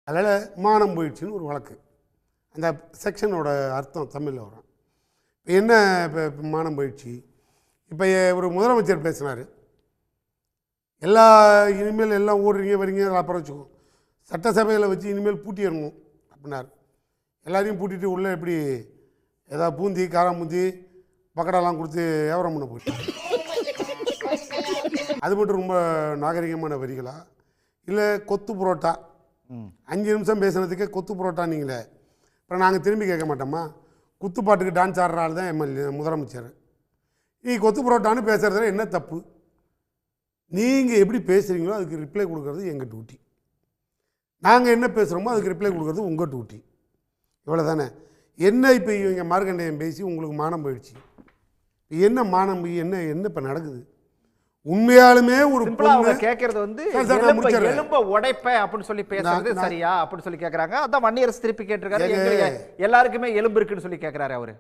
அதனால் மானம் போயிடுச்சுன்னு ஒரு வழக்கு. அந்த செக்ஷனோட அர்த்தம் தமிழில் வரும். இப்போ என்ன இப்போ மானம் போயிடுச்சு? இப்போ ஒரு முதலமைச்சர் பேசினார், இனிமேல் எல்லாம் ஓடுறீங்க வரீங்க அப்புறம் வச்சுக்கோ, சட்டசபையில் வச்சு இனிமேல் பூட்டிடணும் அப்படின்னார். எல்லாரையும் பூட்டிட்டு உள்ளே எப்படி ஏதாவது பூந்தி காராம்பூந்தி பக்கடெல்லாம் கொடுத்து வியாபாரம் பண்ண போச்சு. அது மட்டும் ரொம்ப நாகரிகமான வரிகளா? இல்லை கொத்து புரோட்டா 5 நிமிஷம் பேசுனதுக்கே கொத்து புரோட்டா நீங்களே, அப்புறம் நாங்கள் திரும்பி கேட்க மாட்டோமா? குத்துப்பாட்டுக்கு டான்ஸ் ஆடுற ஆள் தான் முதலமைச்சர். நீ கொத்து புரோட்டான்னு பேசுகிறதுல என்ன தப்பு? நீங்கள் எப்படி பேசுகிறீங்களோ அதுக்கு ரிப்ளை கொடுக்கறது எங்கள் டியூட்டி. நாங்கள் என்ன பேசுகிறோமோ அதுக்கு ரிப்ளை கொடுக்கறது உங்கள் டியூட்டி. இவ்வளோ தானே. என்ன இப்போ இவங்க மார்க்கண்டேயம் பேசி உங்களுக்கு மானம் போயிடுச்சு. என்ன மானம் என்ன இப்போ நடக்குது? உண்மையாலுமே ஒரு பொண்ணு கேட்கறது வந்து எலும்ப உடைப்ப அப்படின்னு சொல்லி பேசுறது சரியா அப்படின்னு சொல்லி கேட்கறாங்க. அதான் வன்னியரசு திருப்பி கேட்டிருக்காரு, எல்லாருக்குமே எலும்பு இருக்குன்னு சொல்லி கேட்கிறாரு.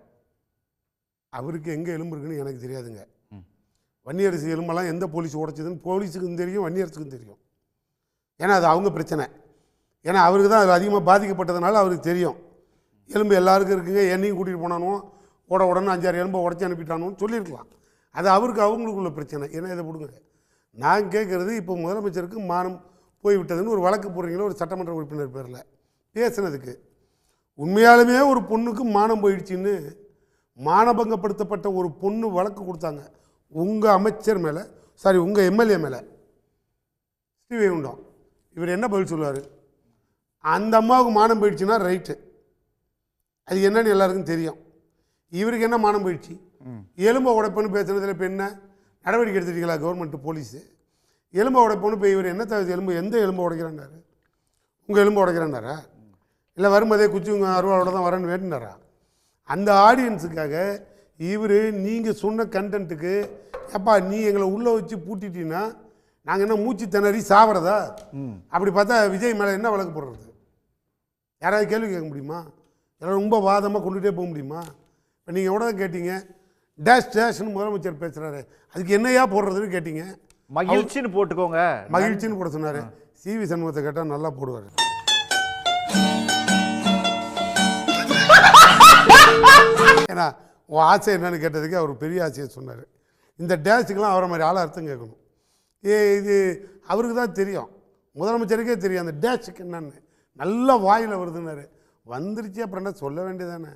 அவருக்கு எங்கே எலும்பு இருக்குன்னு எனக்கு தெரியாதுங்க. வன்னியரசு எலும்பெல்லாம் எந்த போலீஸ் உடைச்சதுன்னு போலீஸுக்கும் தெரியும், வன்னியரசுக்கும் தெரியும். ஏன்னா அது அவங்க பிரச்சனை. ஏன்னா அவருக்கு தான் அது அதிகமாக பாதிக்கப்பட்டதுனால அவருக்கு தெரியும். எலும்பு எல்லாருக்கும் இருக்குங்க, என்னையும் கூட்டிகிட்டு போனானோ உடனே 5-6 எலும்பை உடச்சி அனுப்பிட்டானோன்னு சொல்லியிருக்கலாம். அது அவங்களுக்குள்ள பிரச்சனை. ஏன்னா இதை கொடுங்க. நான் கேட்குறது இப்போ முதலமைச்சருக்கு மானம் போய்விட்டதுன்னு ஒரு வழக்கு போடுறீங்களோ ஒரு சட்டமன்ற உறுப்பினர் பேரில் பேசுனதுக்கு. உண்மையாலுமே ஒரு பொண்ணுக்கு மானம் போயிடுச்சின்னு மானபங்கப்படுத்தப்பட்ட ஒரு பொண்ணு வழக்கு கொடுத்தாங்க உங்கள் அமைச்சர் மேலே, சாரி உங்கள் எம்எல்ஏ மேலே, ஸ்ரீவைகுண்டம். இவர் என்ன பதில் சொல்லுவார்? அந்த அம்மாவுக்கு மானம் போயிடுச்சுன்னா ரைட்டு, அது என்னன்னு எல்லாருக்கும் தெரியும். இவருக்கு என்ன மானம் போயிடுச்சு? எலும்பை உடைப்புன்னு பேசுனதில் இப்போ என்ன நடவடிக்கை எடுத்துட்டீங்களா கவர்மெண்ட்டு போலீஸு? எலும்பை உடைப்புன்னு இப்போ இவர் என்ன எலும்பு எந்த எலும்பை உடைக்கிறாண்டாரு? உங்கள் எலும்பை உடைக்கிறாண்டாரா? இல்லை வரும்போதே குச்சி உங்கள் அருவாளோட தான் வரேன்னு வேண்டினாரா? அந்த ஆடியன்ஸுக்காக இவர் நீங்கள் சொன்ன கண்டென்ட்டுக்கு எப்பா நீ எங்களை உள்ளே வச்சு பூட்டிட்டீங்கன்னா நாங்கள் என்ன மூச்சு திணறி சாப்பிட்றதா? அப்படி பார்த்தா விஜய் மேலே என்ன வழக்கு போடுறது? யாராவது கேள்வி கேட்க முடியுமா? எல்லாம் ரொம்ப வாதமாக கொண்டுகிட்டே போக முடியுமா? இப்போ நீங்கள் எவ்வளோ கேட்டீங்க, டேஷ் டேஷ்னு முதலமைச்சர் பேசுகிறாரு, அதுக்கு என்னையா போடுறதுன்னு கேட்டீங்க. மகிழ்ச்சின்னு போட்டுக்கோங்க, மகிழ்ச்சின்னு போட சொன்னார். சிவி சண்முகத்தை கேட்டால் நல்லா போடுவார். ஏன்னா உன் ஆசை என்னன்னு கேட்டதுக்கு அவர் பெரிய ஆசையை சொன்னார். இந்த டேஷுக்கெல்லாம் அவரை மாதிரி ஆளாக அர்த்தம் கேட்கணும். இது அவருக்கு தான் தெரியும், முதலமைச்சருக்கே தெரியும் அந்த டேஷுக்கு என்னன்னு. நல்லா வாயில் வருதுன்னாரு. வந்துருச்சு, அப்புறம் என்ன சொல்ல வேண்டியதானே?